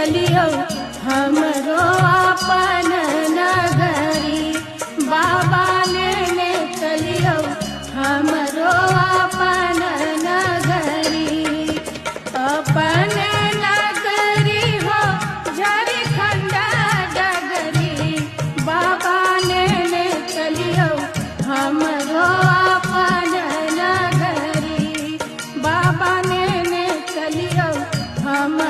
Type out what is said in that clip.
चलियो हमरो अपन नगरी। बाबा ने चलियो हमरो अपन नगरी। अपन नगरी हो झारखंड डगरी। बाबा ने चलियो हमरो अपन नगरी। बाबा ने चलियो हम